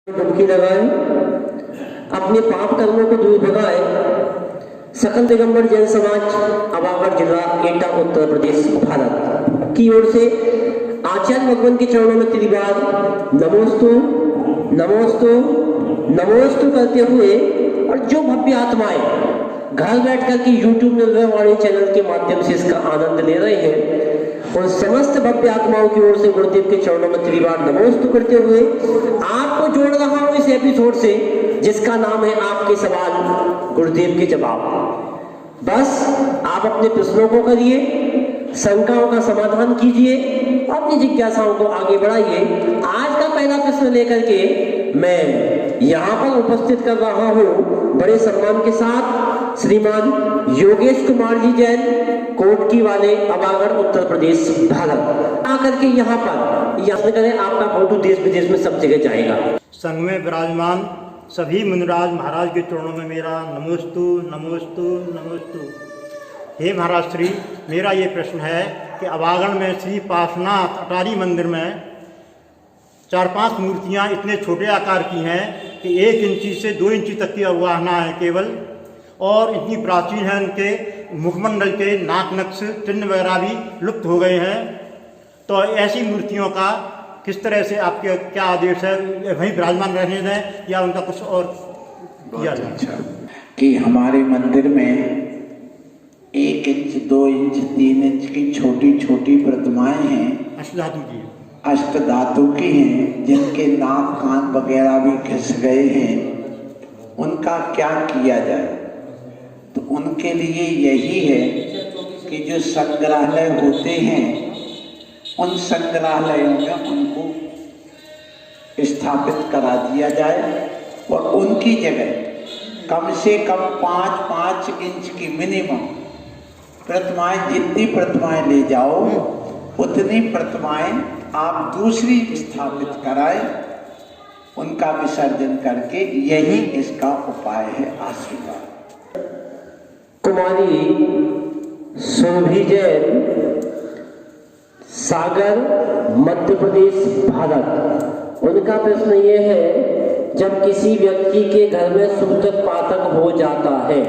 डुबकी लगाए, अपने पाप कर्मों को दूर भगाए। सकल दिगंबर जैन समाज अबागढ़ जिला एटा उत्तर प्रदेश भारत की ओर से आचार्य भगवान के चरणों में त्रिबार नमोस्तु नमोस्तु नमोस्तु करते हुए, और जो भव्य आत्माएं घर बैठ कर के यूट्यूब निर्भयवाणी चैनल के माध्यम से इसका आनंद ले रहे हैं, उन समस्त भव्य आत्माओं की ओर से गुरुदेव के चरणों में त्रिबार नमोस्तु करते हुए आपको जोड़ रहा हूं इस एपिसोड से, जिसका नाम है आपके सवाल गुरुदेव के जवाब। बस आप अपने प्रश्नों को करिए, शंकाओं का समाधान कीजिए, अपनी जिज्ञासाओं को आगे बढ़ाइए। आज का पहला प्रश्न लेकर के मैं यहाँ पर उपस्थित कर रहा हूँ बड़े सम्मान के साथ श्रीमान योगेश कुमार जी जैन, कोटकी वाले, अबागढ़, उत्तर प्रदेश, भारत। आकर के यहाँ पर याद करें, आपका फोटो देश विदेश में सब जगह जाएगा। संघ में विराजमान सभी मुनिराज महाराज के चरणों में मेरा नमोस्तु नमोस्तु नमोस्तु। हे महाराज श्री, मेरा ये प्रश्न है कि अबागढ़ में श्री पार्श्वनाथ अटारी मंदिर में 4-5 मूर्तियाँ इतने छोटे आकार की हैं कि 1 इंची से 2 इंची तक की अवगाहना है केवल, और इतनी प्राचीन है, उनके मुखमंडल के नाक नक्श चिन्ह वगैरह भी लुप्त हो गए हैं। तो ऐसी मूर्तियों का किस तरह से आपके क्या आदेश है, वहीं विराजमान रहने दें या उनका कुछ और किया जाए? अच्छा, कि हमारे मंदिर में 1 इंच 2 इंच 3 इंच की छोटी छोटी प्रतिमाएं हैं, अष्टधातु की, अष्ट धातु की हैं, जिनके नाक कान वगैरह भी घिस गए हैं। उनका क्या किया जाए? तो उनके लिए यही है कि जो संग्रहालय होते हैं, उन संग्रहालयों में उनको स्थापित करा दिया जाए, और उनकी जगह कम से कम 5-5 इंच की मिनिमम प्रतिमाएं, जितनी प्रतिमाएं ले जाओ उतनी प्रतिमाएं आप दूसरी स्थापित कराएं, उनका विसर्जन करके। यही इसका उपाय है। आशीर्वाद। कुमारी सोभी जैन, सागर, मध्य प्रदेश, भारत। उनका प्रश्न ये है, जब किसी व्यक्ति के घर में सूतक पातक हो जाता है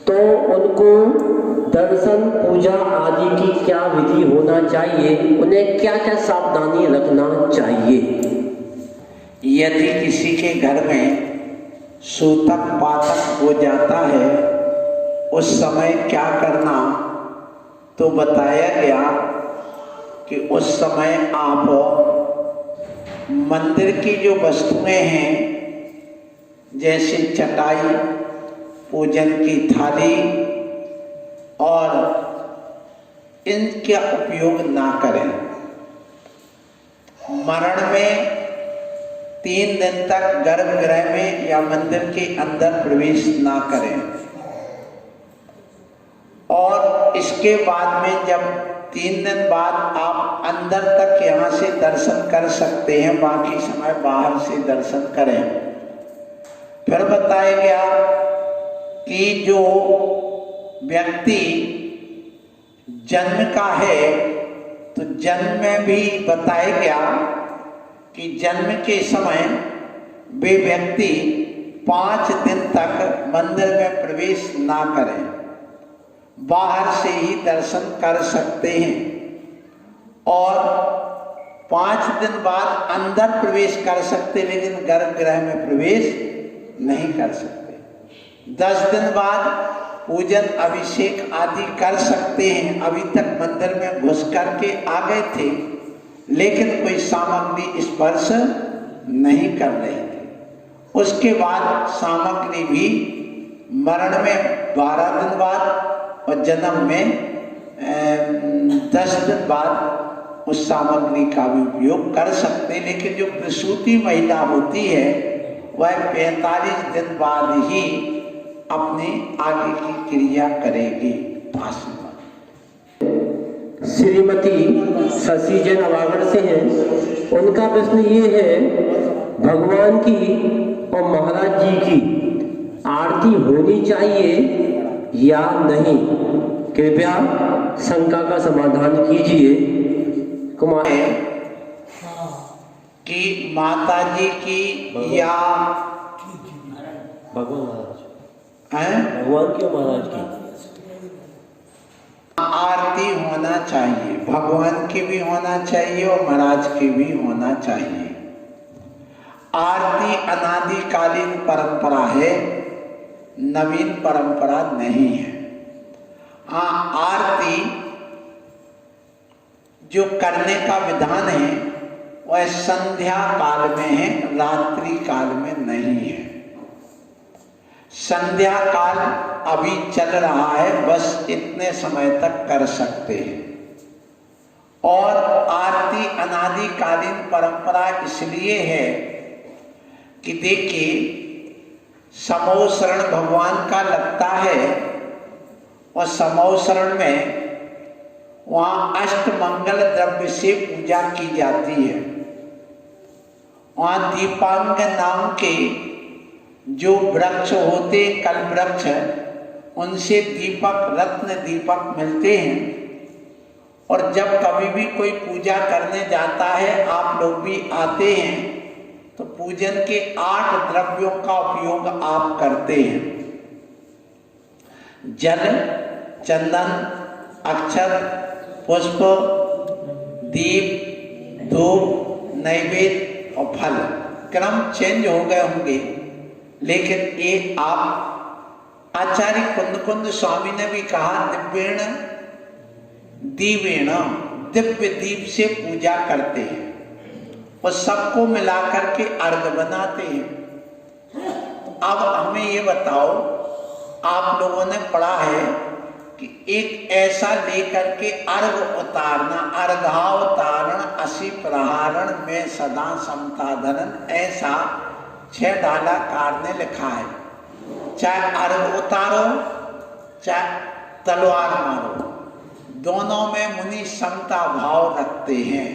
तो उनको दर्शन पूजा आदि की क्या विधि होना चाहिए, उन्हें क्या क्या सावधानी रखना चाहिए? यदि किसी के घर में सूतक पातक हो जाता है, उस समय क्या करना, तो बताया गया कि उस समय आप मंदिर की जो वस्तुएं हैं, जैसे चटाई, पूजन की थाली, और इनका उपयोग ना करें। मरण में 3 दिन तक गर्भगृह में या मंदिर के अंदर प्रवेश ना करें, और इसके बाद में जब 3 दिन बाद आप अंदर तक यहाँ से दर्शन कर सकते हैं, बाकी समय बाहर से दर्शन करें। फिर बताया गया कि जो व्यक्ति जन्म का है, तो जन्म में भी बताया गया कि जन्म के समय वे व्यक्ति 5 दिन तक मंदिर में प्रवेश ना करें, बाहर से ही दर्शन कर सकते हैं, और 5 दिन बाद अंदर प्रवेश कर सकते, लेकिन गर्भगृह में प्रवेश नहीं कर सकते। 10 दिन बाद पूजन अभिषेक आदि कर सकते हैं। अभी तक मंदिर में घुस करके आ गए थे, लेकिन कोई सामग्री स्पर्श नहीं कर रही थी। उसके बाद सामग्री भी मरण में 12 दिन बाद और जन्म में 10 दिन बाद उस सामग्री का भी उपयोग कर सकते हैं। लेकिन जो प्रसूति महिला होती है, वह 45 दिन बाद ही अपनी आगे की क्रिया करेगी। श्रीमती शशि जैन अबागढ़ से हैं। उनका प्रश्न ये है, भगवान की और महाराज जी की आरती होनी चाहिए या नहीं? कृपया शंका का समाधान कीजिए। कुमार कि माता जी की या भगवान महाराज हैं भगवान की और महाराज की आरती होना चाहिए, भगवान की भी होना चाहिए और महाराज की भी होना चाहिए। आरती अनादिकालीन परंपरा है, नवीन परंपरा नहीं है। हाँ, आरती जो करने का विधान है वह संध्या काल में है, रात्रि काल में नहीं है। संध्या काल अभी चल रहा है, बस इतने समय तक कर सकते हैं। और आरती अनादिकालीन परंपरा इसलिए है कि देखिए, समोसरण भगवान का लगता है और समोसरण में वहाँ अष्टमंगल द्रव्य से पूजा की जाती है। वहाँ दीपांग नाम के जो वृक्ष होते, कल वृक्ष, उनसे दीपक, रत्न दीपक मिलते हैं। और जब कभी भी कोई पूजा करने जाता है, आप लोग भी आते हैं, तो पूजन के 8 द्रव्यों का उपयोग आप करते हैं। जल, चंदन, अक्षत, पुष्प, दीप, धूप, नैवेद्य और फल। क्रम चेंज हो गए होंगे, लेकिन एक आप आचार्य कुंद स्वामी ने भी कहा, दिव्येण दीवेण, दिव्य दीप से पूजा करते हैं और सबको मिलाकर के अर्घ बनाते हैं। अब हमें ये बताओ, आप लोगों ने पढ़ा है कि एक ऐसा लेकर के अर्घ उतारना, अर्घावतारण असी प्रहारण में सदा समताधरण, ऐसा 6 डालाकार ने लिखा है। चाहे अर्घ उतारो चाहे तलवार मारो, दोनों में मुनि समता भाव रखते हैं।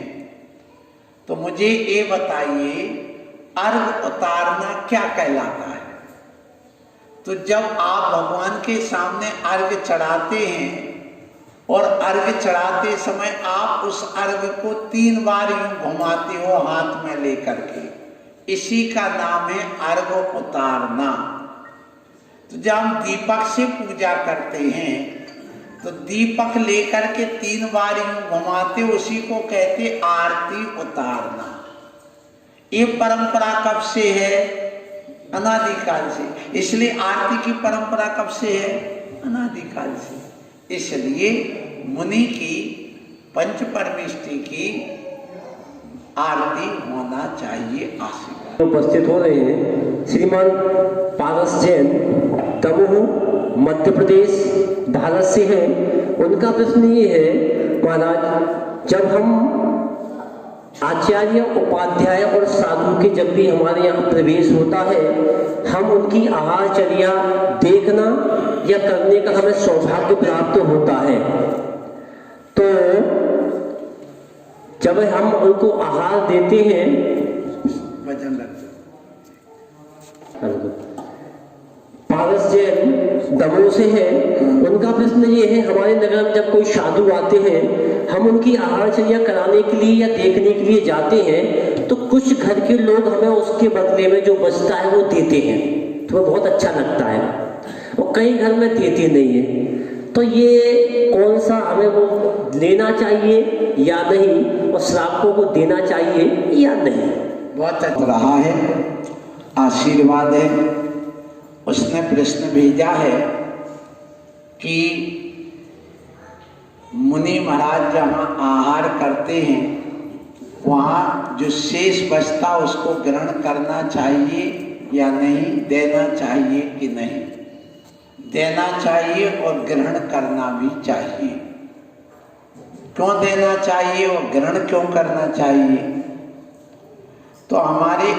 तो मुझे ये बताइए, अर्घ उतारना क्या कहलाता है? तो जब आप भगवान के सामने अर्घ चढ़ाते हैं और अर्घ चढ़ाते समय आप उस अर्घ को 3 बार यूं घुमाते हो हाथ में लेकर के, इसी का नाम है अर्घ उतारना। तो जब हम दीपक से पूजा करते हैं तो दीपक लेकर के 3 बार यूं घुमाते, उसी को कहते आरती उतारना। ये परंपरा कब से है? अनादिकाल से। इसलिए आरती की परंपरा कब से है? अनादिकाल से। इसलिए मुनि की पंच परमेष्टि की आरती होना चाहिए। आशीर्वाद उपस्थित हो रहे हैं श्रीमान पारस जैन, दमोह मध्य प्रदेश भारत से हैं। उनका प्रश्न ये है, महाराज, जब हम आचार्य, उपाध्याय और साधु के जब भी हमारे यहाँ प्रवेश होता है, हम उनकी आहारचर्या देखना या करने का हमें सौभाग्य प्राप्त होता है। तो जब हम उनको आहार देते हैं, वजन लगता पारस जैन दमोह से है, उनका प्रश्न ये है, हमारे नगर में जब कोई साधु आते हैं, हम उनकी आहारचर्या कराने के लिए या देखने के लिए जाते हैं, तो कुछ घर के लोग हमें उसके बदले में जो बचता है वो देते हैं, तो वो बहुत अच्छा लगता है, और कई घर में देते नहीं है। तो ये कौन सा हमें वो लेना चाहिए या नहीं, और श्रावकों को देना चाहिए या नहीं? बहुत अच्छा रहा है, आशीर्वाद है। उसने प्रश्न भेजा है कि मुनि महाराज जहाँ आहार करते हैं, वहाँ जो शेष बचता उसको ग्रहण करना चाहिए या नहीं, देना चाहिए कि नहीं? देना चाहिए और ग्रहण करना भी चाहिए। क्यों देना चाहिए और ग्रहण क्यों करना चाहिए? तो हमारे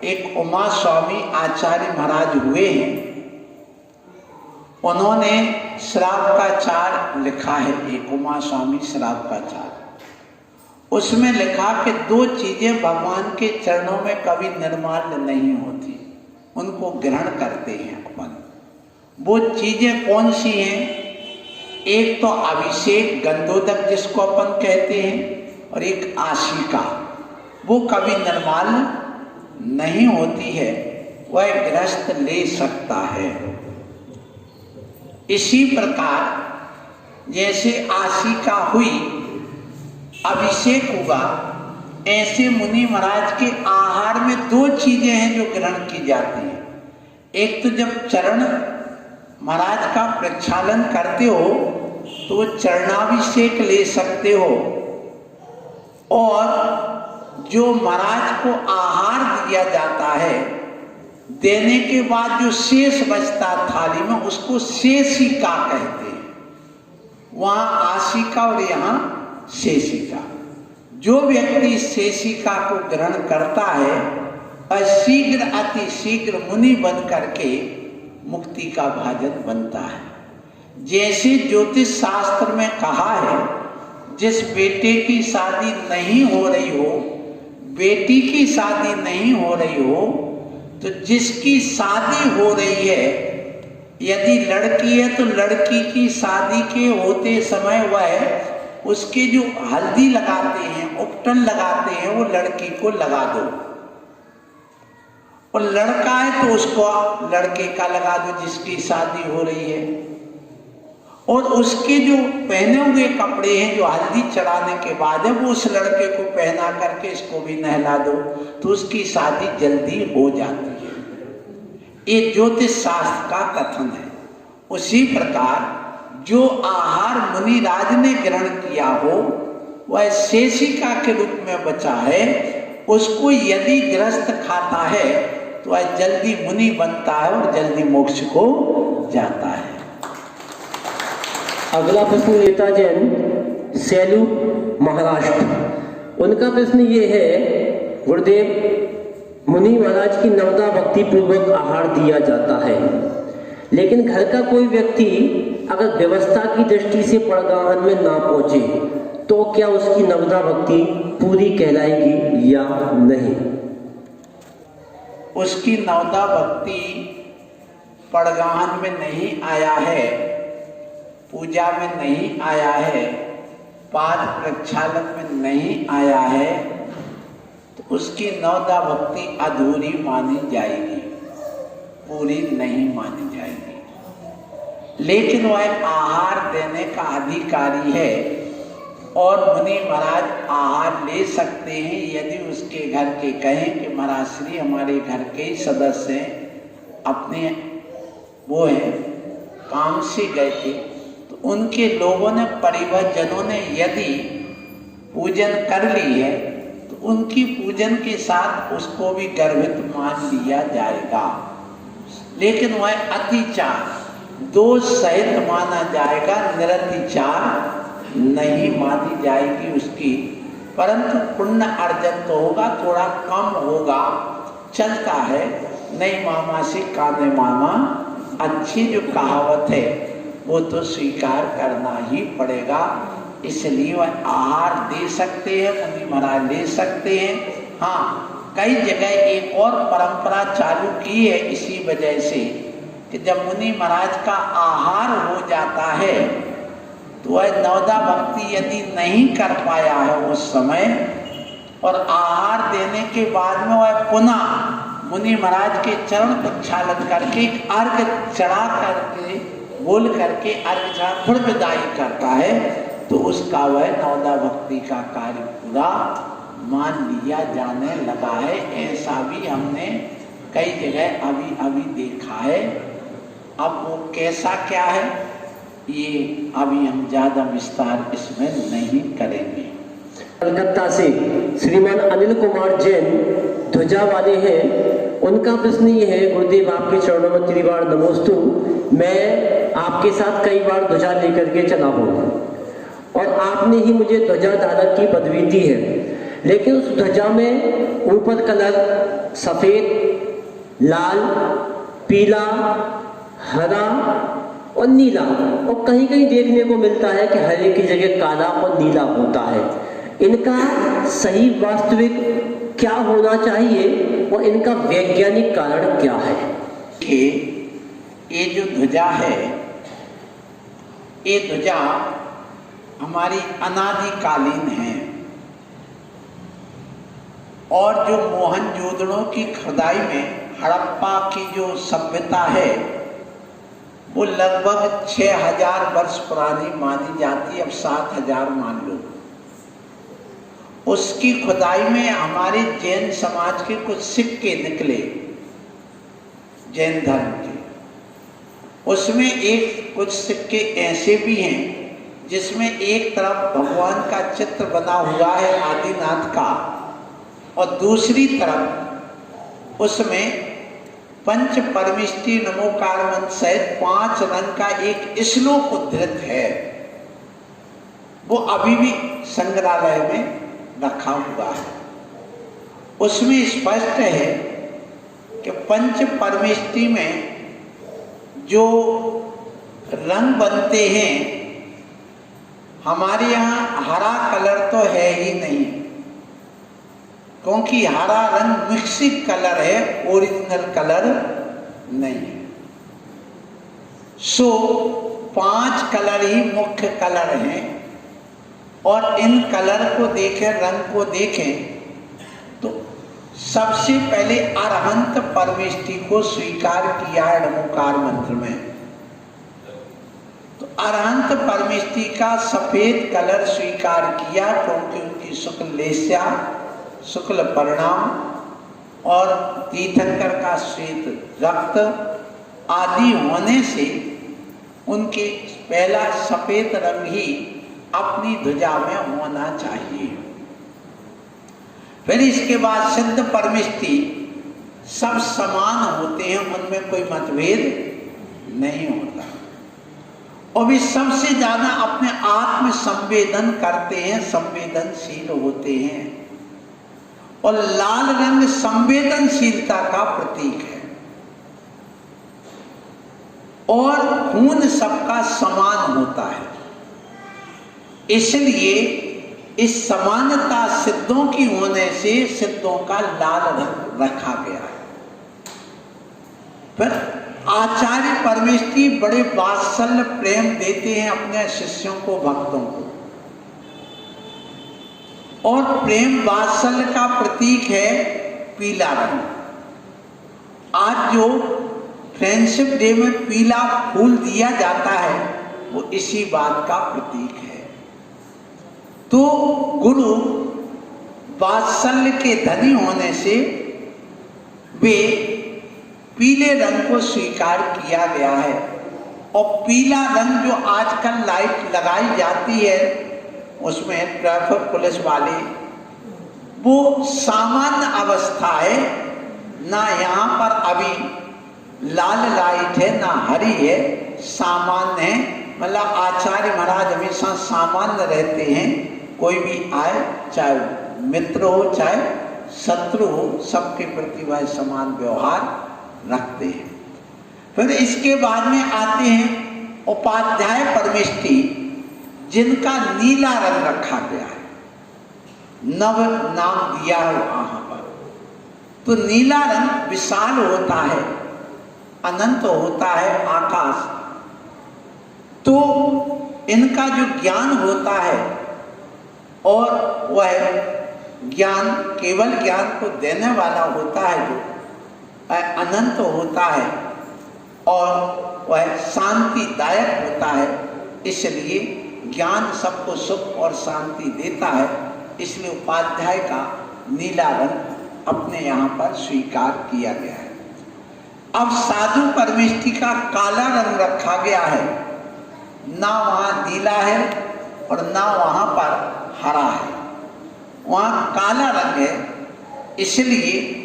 एक उमा स्वामी आचार्य महाराज हुए हैं, उन्होंने श्राप का चार लिखा है, एक उमा स्वामी श्राप का चार। उसमें लिखा कि 2 चीजें भगवान के चरणों में कभी निर्माल्य नहीं होती, उनको ग्रहण करते हैं अपन। वो चीजें कौन सी हैं? एक तो अभिषेक, गंधोदक जिसको अपन कहते हैं, और एक आशिका। वो कभी निर्माल्य नहीं होती है, वह गृहस्थ ले सकता है। इसी प्रकार जैसे आशिका हुई, अभिषेक हुआ, ऐसे मुनि महाराज के आहार में दो चीजें हैं जो ग्रहण की जाती है। एक तो जब चरण महाराज का प्रक्षालन करते हो तो वो चरणाभिषेक ले सकते हो, और जो महाराज को आहार दिया जाता है, देने के बाद जो शेष बचता थाली में उसको शेषिका कहते हैं। वहां आशिका और यहाँ शेषिका। जो व्यक्ति शेषिका को ग्रहण करता है वह शीघ्र अति शीघ्र मुनि बन करके मुक्ति का भाजन बनता है। जैसे ज्योतिष शास्त्र में कहा है, जिस बेटे की शादी नहीं हो रही हो, बेटी की शादी नहीं हो रही हो, तो जिसकी शादी हो रही है, यदि लड़की है तो लड़की की शादी के होते समय वह उसके जो हल्दी लगाते हैं, उपटन लगाते हैं, वो लड़की को लगा दो, और लड़का है तो उसको लड़के का लगा दो जिसकी शादी हो रही है। और उसके जो पहने हुए कपड़े हैं जो हल्दी चढ़ाने के बाद है, वो उस लड़के को पहना करके इसको भी नहला दो, तो उसकी शादी जल्दी हो जाती है। ये ज्योतिष शास्त्र का कथन है। उसी प्रकार जो आहार मुनि राज ने ग्रहण किया हो वह शेषिका के रूप में बचा है, उसको यदि गृहस्थ खाता है तो वह जल्दी मुनि बनता है और जल्दी मोक्ष को जाता है। अगला प्रश्न लेता जैन, सेलू, महाराष्ट्र। उनका प्रश्न ये है, गुरुदेव, मुनि महाराज की नवदा भक्ति पूर्वक आहार दिया जाता है, लेकिन घर का कोई व्यक्ति अगर व्यवस्था की दृष्टि से परगाहन में ना पहुंचे तो क्या उसकी नवदा भक्ति पूरी कहलाएगी या नहीं? उसकी नवदा भक्ति परगाहन में नहीं आया है, पूजा में नहीं आया है, पाद प्रक्षालन में नहीं आया है, तो उसकी नवदा भक्ति अधूरी मानी जाएगी, पूरी नहीं मानी जाएगी। लेकिन वह आहार देने का अधिकारी है और मुनि महाराज आहार ले सकते हैं यदि उसके घर के कहें कि महाराज श्री हमारे घर के ही सदस्य अपने वो हैं काम से गए थे, तो उनके लोगों ने, परिवारजनों ने यदि पूजन कर ली है तो उनकी पूजन के साथ उसको भी गर्भित मान लिया जाएगा। लेकिन वह अतिचार दोष सहित माना जाएगा, निरतिचार नहीं मानी जाएगी उसकी। परंतु पुण्य अर्जन तो होगा, थोड़ा कम होगा, चलता है। नहीं मामा से काने मामा, अच्छी जो कहावत है वो तो स्वीकार करना ही पड़ेगा। इसलिए वह आहार दे सकते हैं, मुनि महाराज ले सकते हैं। हाँ, कई जगह एक और परंपरा चालू की है इसी वजह से कि जब मुनि महाराज का आहार हो जाता है तो वह नवदा भक्ति यदि नहीं कर पाया है उस समय, और आहार देने के बाद में वह पुनः मुनि महाराज के चरण प्रक्षालन करके अर्घ चढ़ा करके बोल करके अर्घ चढ़ा फिर विदाई करता है, तो उसका वह नवदा भक्ति का कार्य पूरा मान लिया जाने लगा है। ऐसा भी हमने कई जगह अभी देखा है। अब वो कैसा क्या है ये अभी हम ज्यादा विस्तार इसमें नहीं करेंगे। कलकत्ता से श्रीमान अनिल कुमार जैन ध्वजा वाले हैं। उनका प्रश्न ये है, गुरुदेव आपके चरणों में त्रिवार नमोस्तु। मैं आपके साथ कई बार ध्वजा लेकर के चला हूँ और आपने ही मुझे ध्वजा धारक की पदवी दी है, लेकिन उस ध्वजा में ऊपर कलर सफेद, लाल, पीला, हरा और नीला, और कहीं कहीं देखने को मिलता है कि हरे की जगह काला और नीला होता है। इनका सही वास्तविक क्या होना चाहिए और इनका वैज्ञानिक कारण क्या है? ये जो ध्वजा है, ये ध्वजा हमारी अनादिकालीन है। और जो मोहनजोदड़ो की खुदाई में हड़प्पा की जो सभ्यता है वो लगभग 6000 वर्ष पुरानी मानी जाती है, अब 7000 मान लो। उसकी खुदाई में हमारे जैन समाज के कुछ सिक्के निकले, जैन धर्म के। उसमें एक कुछ सिक्के ऐसे भी हैं जिसमें एक तरफ भगवान का चित्र बना हुआ है आदिनाथ का, और दूसरी तरफ उसमें पंच परमिष्टि नमोकार मंत्र सहित 5 रंग का एक श्लोक उद्धृत है। वो अभी भी संग्रहालय में रखा हुआ है। उसमें स्पष्ट है कि पंच परमिष्टि में जो रंग बनते हैं, हमारे यहाँ हरा कलर तो है ही नहीं, क्योंकि हरा रंग मिक्सिंग कलर है, ओरिजिनल कलर नहीं। सो 5 कलर ही मुख्य कलर हैं, और इन कलर को देखें, रंग को देखें तो सबसे पहले अरहंत परमेष्टि को स्वीकार किया है नमोकार मंत्र में। तो अरहंत परमेष्टि का सफेद कलर स्वीकार किया, क्योंकि उनकी शुक्ल लेस्या, शुक्ल परिणाम और तीर्थंकर का श्वेत रक्त आदि होने से उनके पहला सफेद रंग ही अपनी ध्वजा में होना चाहिए। फिर इसके बाद सिद्ध परमिष्टि सब समान होते हैं, उनमें कोई मतभेद नहीं होता, और वे सबसे ज्यादा अपने आत्म संवेदन करते हैं, संवेदनशील होते हैं। और लाल रंग संवेदनशीलता का प्रतीक है, और खून सबका समान होता है, इसलिए इस समानता सिद्धों की होने से सिद्धों का लाल रंग रखा गया है। फिर आचार्य परमेष्टि बड़े वात्सल्य प्रेम देते हैं अपने शिष्यों को, भक्तों को, और प्रेम वात्सल्य का प्रतीक है पीला रंग। आज जो फ्रेंडशिप डे में पीला फूल दिया जाता है वो इसी बात का प्रतीक है। तो गुरु वात्सल्य के धनी होने से वे पीले रंग को स्वीकार किया गया है। और पीला रंग जो आजकल लाइट लगाई जाती है उसमें ट्रैफिक पुलिस वाले, वो सामान्य अवस्था है, ना यहाँ पर अभी लाल लाइट है ना हरी है, सामान्य है। मतलब आचार्य महाराज हमेशा सामान्य रहते हैं, कोई भी आए, चाहे मित्र हो चाहे शत्रु हो, सबके प्रति वह समान व्यवहार रखते हैं। फिर इसके बाद में आते हैं उपाध्याय परमेष्टि, जिनका नीला रंग रखा गया है, नव नाम दिया है वहां पर। तो नीला रंग विशाल होता है, अनंत होता है, आकाश। तो इनका जो ज्ञान होता है, और वह ज्ञान केवल ज्ञान को देने वाला होता है, जो अनंत होता है, और वह शांतिदायक होता है। इसलिए ज्ञान सबको सुख और शांति देता है, इसलिए उपाध्याय का नीला रंग अपने यहाँ पर स्वीकार किया गया है। अब साधु परमेष्टि का काला रंग रखा गया है, ना वहाँ नीला है और ना वहाँ पर हरा है, वहाँ काला रंग है। इसलिए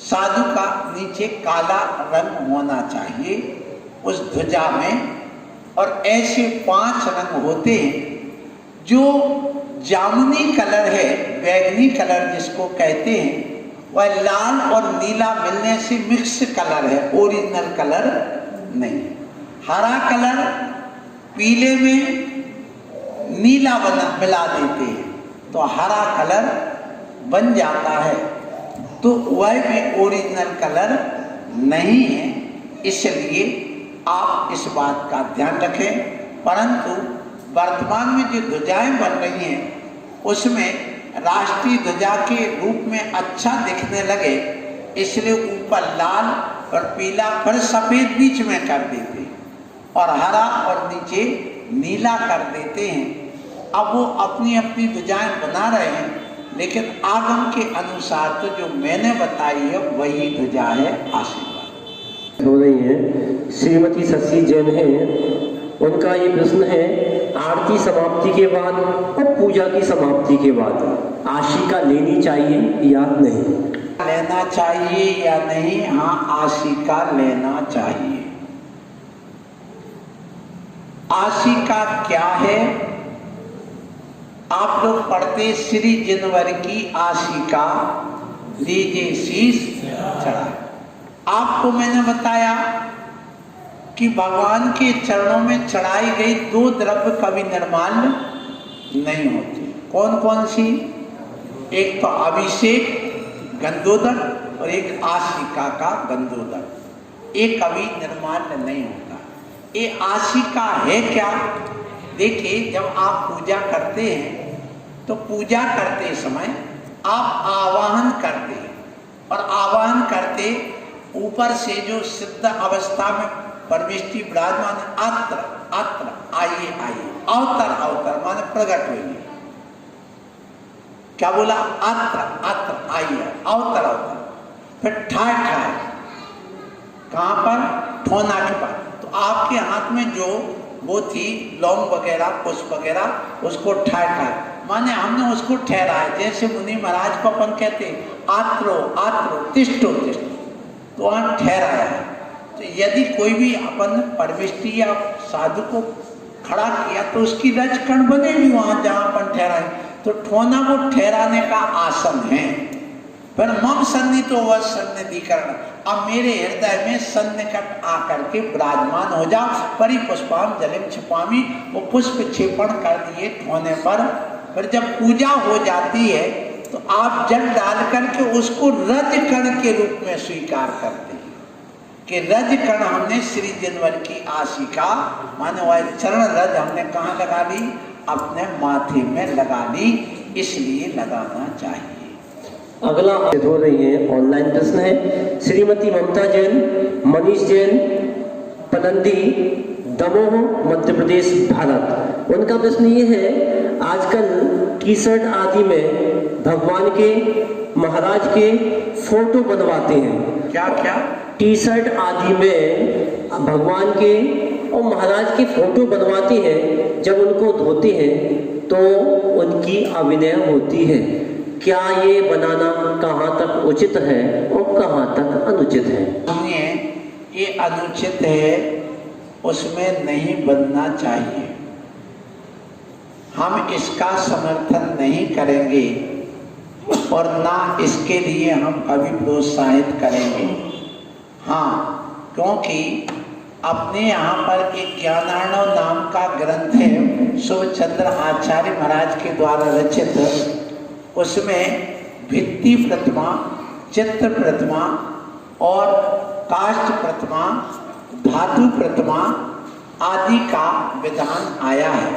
साधु का नीचे काला रंग होना चाहिए उस ध्वजा में। और ऐसे 5 रंग होते हैं। जो जामुनी कलर है, बैगनी कलर जिसको कहते हैं, वह लाल और नीला मिलने से मिक्स कलर है, ओरिजिनल कलर नहीं। हरा कलर पीले में नीला मिला देते हैं तो हरा कलर बन जाता है, तो वह भी ओरिजिनल कलर नहीं है। इसलिए आप इस बात का ध्यान रखें। परंतु वर्तमान में जो ध्वजाएं बन रही हैं उसमें राष्ट्रीय ध्वजा के रूप में अच्छा दिखने लगे, इसलिए ऊपर लाल और पीला पर सफेद बीच में कर देते और हरा और नीचे नीला कर देते हैं। अब वो अपनी अपनी ध्वजाएं बना रहे हैं, लेकिन आगम के अनुसार तो जो मैंने बताई है वही ध्वजा है आशीर्वाद। हो रही है श्रीमती शशि जैन है, उनका ये प्रश्न है, आरती समाप्ति के बाद और पूजा की समाप्ति के बाद आशिका लेनी चाहिए या नहीं? लेना चाहिए या नहीं? हाँ, आशिका लेना चाहिए। आशिका क्या है? आप लोग पढ़ते श्री जनवर की आशिका लीजिए शीश चढ़ा। आपको मैंने बताया कि भगवान के चरणों में चढ़ाई गई 2 द्रव्य कभी निर्माल्य नहीं होती। कौन कौन सी? एक तो अभिषेक गंधोदक और एक आशिका का गंधोदक। एक कभी निर्माल्य नहीं होता। ये आशिका है क्या? देखिए, जब आप पूजा करते हैं तो पूजा करते समय आप आवाहन करते हैं और आवाहन करते ऊपर से जो सिद्ध अवस्था में परमेष्टि विराजमान, अत्र अत्र आइए आइए, अवतर अवतर माने प्रकट होइए। क्या बोला? अत्र अत्र आइए, अवतर अवतर। फिर ठाय ठाय, कहां पर? ठोना के पास। तो आपके हाथ में जो वो थी लौंग वगैरह पुष्प वगैरह, उसको ठाय ठाय माने हमने उसको ठहराया। जैसे मुनि महाराज को अपन कहते आत्रो आत्रो तिष्ठो तिष्ठो, तो वहां ठहराया है। तो यदि कोई भी अपन परमिष्टि या साधु को खड़ा किया तो उसकी रज कण बनेगी वहां जहां अपन ठहराए। तो ठोना वो ठहराने का आसन है। फिर मम सन्नितो वह सन्निधिकरण, अब मेरे हृदय में सन्निकट आकर के विराजमान हो जा। परिपुष्पाम जलिम छिपामी, वो पुष्प क्षेपण कर दिए ठोने पर। फिर जब पूजा हो जाती है तो आप जल डाल करके उसको रज कण के रूप में स्वीकार करते हैं कि रज कण हमने श्री जनवर की आशिका माने वह चरण रज हमने कहाँ लगा ली? अपने माथे में लगा ली, इसलिए लगाना चाहिए। अगला हो रही है ऑनलाइन प्रश्न है, श्रीमती ममता जैन, मनीष जैन, पनंदी, दमोह, मध्य प्रदेश, भारत। उनका प्रश्न ये है, आजकल टी शर्ट आदि में भगवान के महाराज के फोटो बनवाते हैं। क्या क्या? टी शर्ट आदि में भगवान के और महाराज के फोटो बनवाते हैं। जब उनको धोते हैं तो उनकी अभिनय होती है। क्या ये बनाना कहाँ तक उचित है और कहाँ तक अनुचित है? सुनिए, ये अनुचित है, उसमें नहीं बनना चाहिए। हम इसका समर्थन नहीं करेंगे और ना इसके लिए हम कभी प्रोत्साहित करेंगे। हाँ, क्योंकि अपने यहाँ पर एक ज्ञानार्णव नाम का ग्रंथ है शिवचंद्र आचार्य महाराज के द्वारा रचित। उसमें भित्ति प्रतिमा, चित्र प्रतिमा और काष्ठ प्रतिमा, धातु प्रतिमा आदि का विधान आया है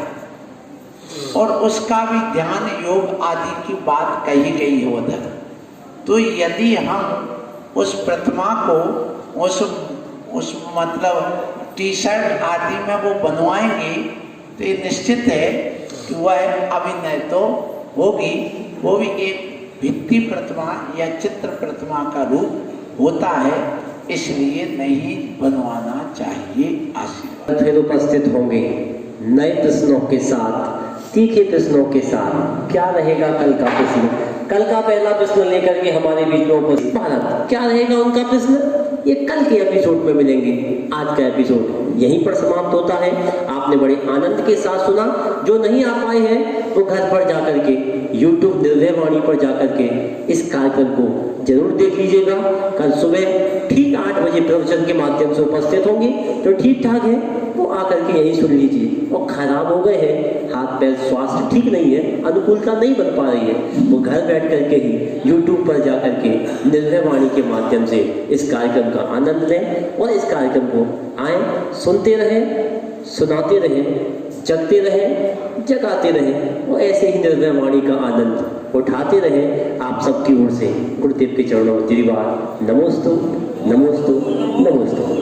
और उसका भी ध्यान योग आदि की बात कही गई है उधर। तो यदि हम उस प्रतिमा को उस मतलब टी शर्ट आदि में वो बनवाएंगे तो ये निश्चित है कि वह अभिनय तो होगी, वो भी एक भित्ति प्रतिमा या चित्र प्रतिमा का रूप होता है, इसलिए नहीं बनवाना चाहिए। आशीर्वाद। फिर उपस्थित होंगे नए प्रश्नों के साथ, तीखे प्रश्नों के साथ। क्या रहेगा कल का प्रश्न? कल का पहला प्रश्न लेकर के हमारे बीच में उपस्थित भारत, क्या रहेगा उनका प्रश्न? ये कल के एपिसोड में मिलेंगे। आज का एपिसोड यहीं पर समाप्त होता है। आपने बड़े आनंद के साथ सुना। जो नहीं आ पाए हैं वो घर पर जाकर के YouTube निर्भय वाणी पर जाकर के इस कार्यक्रम को जरूर देख लीजिएगा। कल सुबह ठीक 8 बजे प्रवचन के माध्यम से उपस्थित होंगे। तो ठीक ठाक है वो आकर के यही सुन लीजिए। और खराब हो गए हैं, हाथ पैर स्वास्थ्य ठीक नहीं है, अनुकूलता नहीं बन पा रही है, वो घर बैठ करके ही YouTube पर जाकर के निर्भय वाणी के माध्यम से इस कार्यक्रम का आनंद लें और इस कार्यक्रम को आए, सुनते रहें, सुनाते रहें, जगते रहें, जगाते रहें और ऐसे ही निर्भय वाणी का आनंद उठाते रहें। आप सबकी ओर से गुरुदेव के चरणों में दीवार नमोस्तु नमोस्तु नमोस्तु।